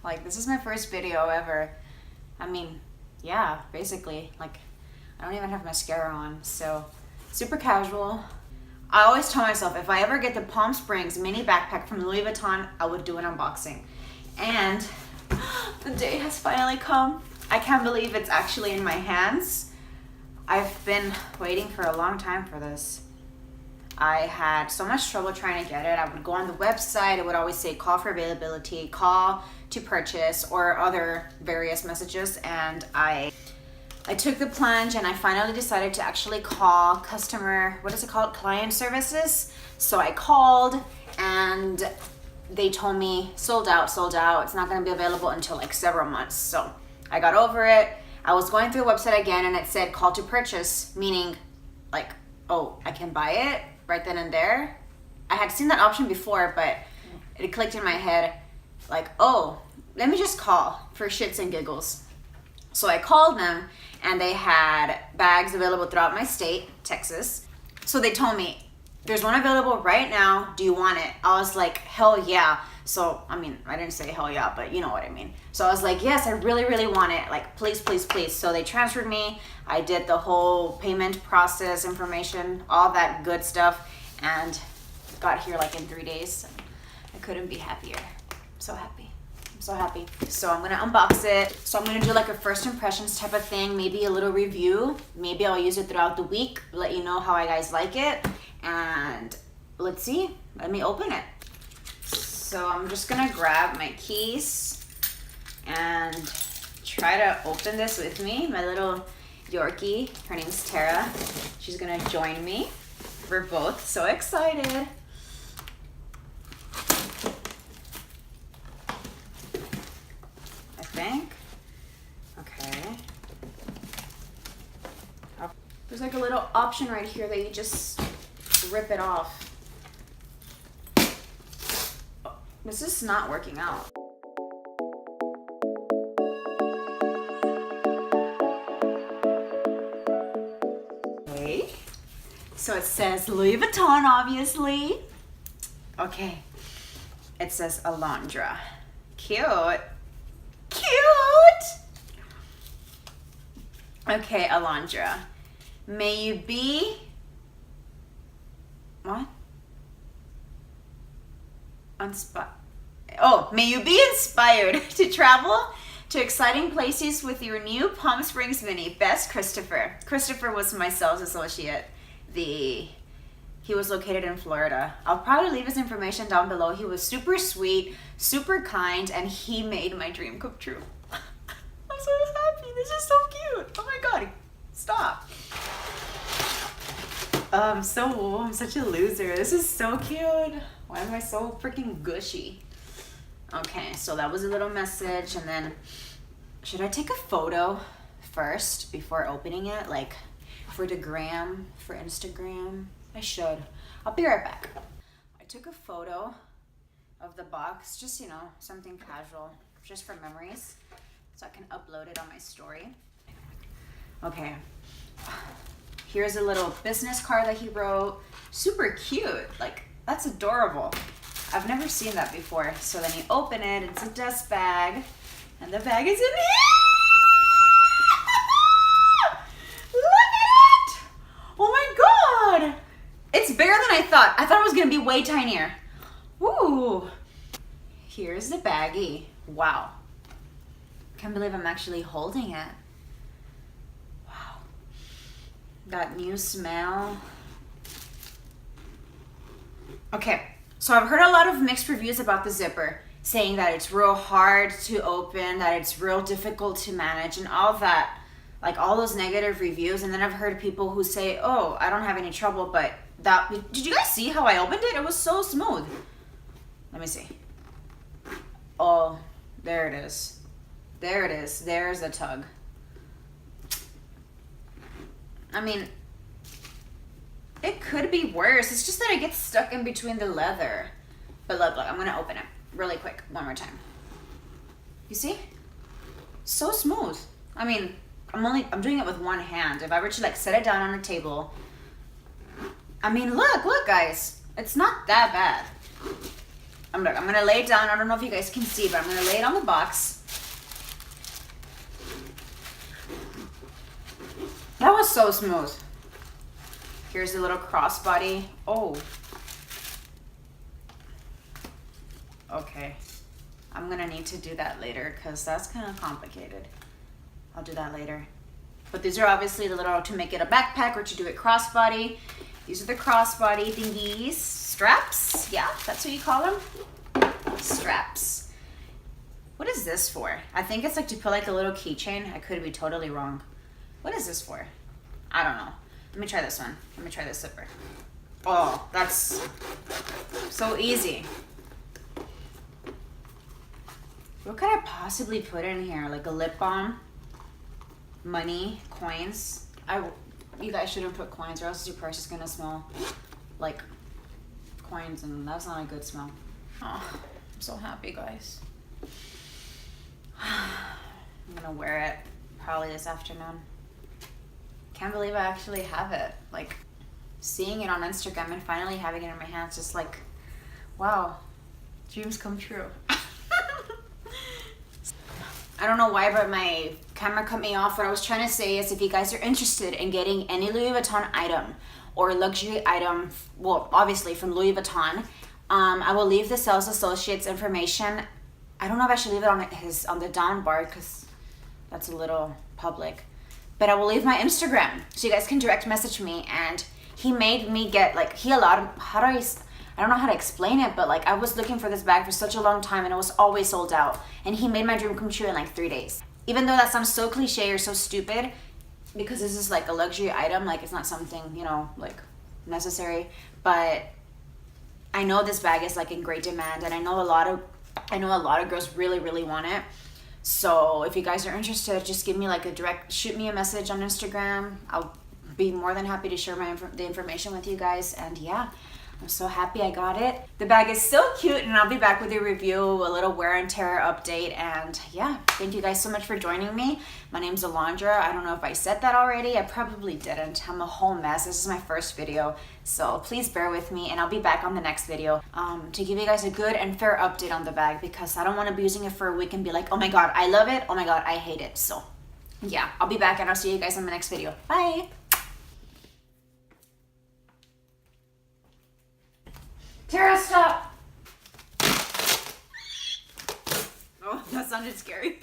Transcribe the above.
Like, this is my first video ever. I mean, yeah, basically. Like, I don't even have mascara on, so super casual. I always tell myself if I ever get the Palm Springs mini backpack from Louis Vuitton, I would do an unboxing. And the day has finally come. I can't believe it's actually in my hands. I've been waiting for a long time for this. I had so much trouble trying to get it. I would go on the website, it would always say call for availability, call to purchase, or other various messages, and I took the plunge and I finally decided to actually call client services. So I called and they told me sold out, it's not going to be available until like several months. So I got over it. I was going through the website again and it said call to purchase, meaning like, oh, I can buy it right then and there. I had seen that option before, but it clicked in my head like, oh, let me just call for shits and giggles. So I called them and they had bags available throughout my state, Texas. So they told me, there's one available right now. Do you want it? I was like, hell yeah. So, I mean, I didn't say hell yeah, but you know what I mean. So I was like, yes, I really, really want it. Like, please, please, please. So they transferred me. I did the whole payment process, information, all that good stuff, and got here like in 3 days. I couldn't be happier. So happy. I'm so happy. So I'm gonna unbox it. So I'm gonna do like a first impressions type of thing, maybe a little review. Maybe I'll use it throughout the week, let you know how you guys like it. And let's see, let me open it. So I'm just gonna grab my keys and try to open this with me. My little Yorkie, her name's Tara. She's gonna join me. We're both so excited. I think. Okay. There's like a little option right here that you just rip it off. Oh, this is not working out. Okay. So it says Louis Vuitton, obviously. Okay. It says Alondra. Cute. Cute! Okay, Alondra. May you be... What? May you be inspired to travel to exciting places with your new Palm Springs Mini. Best, Christopher. Christopher was my sales associate. He was located in Florida. I'll probably leave his information down below. He was super sweet, super kind, and he made my dream come true. I'm so happy. This is so cute. Oh my God. Stop. I'm such a loser. This is so cute. Why am I so freaking gushy? Okay, so that was a little message, and then should I take a photo first before opening it? Like for the gram, for Instagram? I should. I'll be right back. I took a photo of the box, just, you know, something casual, just for memories, so I can upload it on my story. Okay. Here's a little business card that he wrote. Super cute. Like, that's adorable. I've never seen that before. So then you open it. It's a dust bag. And the bag is in here. Look at it. Oh my God. It's bigger than I thought. I thought it was going to be way tinier. Woo. Here's the baggie. Wow. Can't believe I'm actually holding it. That new smell. Okay, so I've heard a lot of mixed reviews about the zipper, saying that it's real hard to open, that it's real difficult to manage, and all that, like all those negative reviews. And then I've heard people who say, oh, I don't have any trouble, but did you guys see how I opened it? It was so smooth. Let me see. Oh, there it is. There it is. There's the tug. I mean, it could be worse. It's just that it gets stuck in between the leather. But look, I'm gonna open it really quick one more time. You see? So smooth. I mean, I'm doing it with one hand. If I were to like set it down on a table, I mean, look guys, it's not that bad. I'm gonna lay it down. I don't know if you guys can see, but I'm gonna lay it on the box. That was so smooth. Here's the little crossbody. Oh. Okay. I'm gonna need to do that later because that's kind of complicated. I'll do that later. But these are obviously the little, to make it a backpack or to do it crossbody. These are the crossbody thingies. Straps? Yeah, that's what you call them. Straps. What is this for? I think it's like to put like a little keychain. I could be totally wrong. What is this for? I don't know. Let me try this one. Let me try this zipper. Oh, that's so easy. What could I possibly put in here? Like a lip balm, money, coins. You guys shouldn't put coins or else your purse is gonna smell like coins and that's not a good smell. Oh, I'm so happy, guys. I'm gonna wear it probably this afternoon. Can't believe I actually have it. Like, seeing it on Instagram and finally having it in my hands, just like, wow, dreams come true. I don't know why, but my camera cut me off. What I was trying to say is if you guys are interested in getting any Louis Vuitton item or luxury item, well, obviously from Louis Vuitton, I will leave the sales associate's information. I don't know if I should leave it on the down bar because that's a little public. But I will leave my Instagram so you guys can direct message me. And he made me get, like, he allowed, I don't know how to explain it, but like I was looking for this bag for such a long time and it was always sold out. And he made my dream come true in like 3 days. Even though that sounds so cliche or so stupid, because this is like a luxury item, like it's not something, you know, like necessary. But I know this bag is like in great demand and I know a lot of girls really, really want it. So if you guys are interested, just give me like shoot me a message on Instagram. I'll be more than happy to share the information with you guys. And yeah, I'm so happy I got it. The bag is so cute and I'll be back with a review, a little wear and tear update. And yeah, thank you guys so much for joining me. My name's Alondra. I don't know if I said that already. I probably didn't. I'm a whole mess. This is my first video. So please bear with me and I'll be back on the next video to give you guys a good and fair update on the bag because I don't want to be using it for a week and be like, oh my God, I love it. Oh my God, I hate it. So yeah, I'll be back and I'll see you guys in the next video. Bye. Tara, stop! Oh, that sounded scary.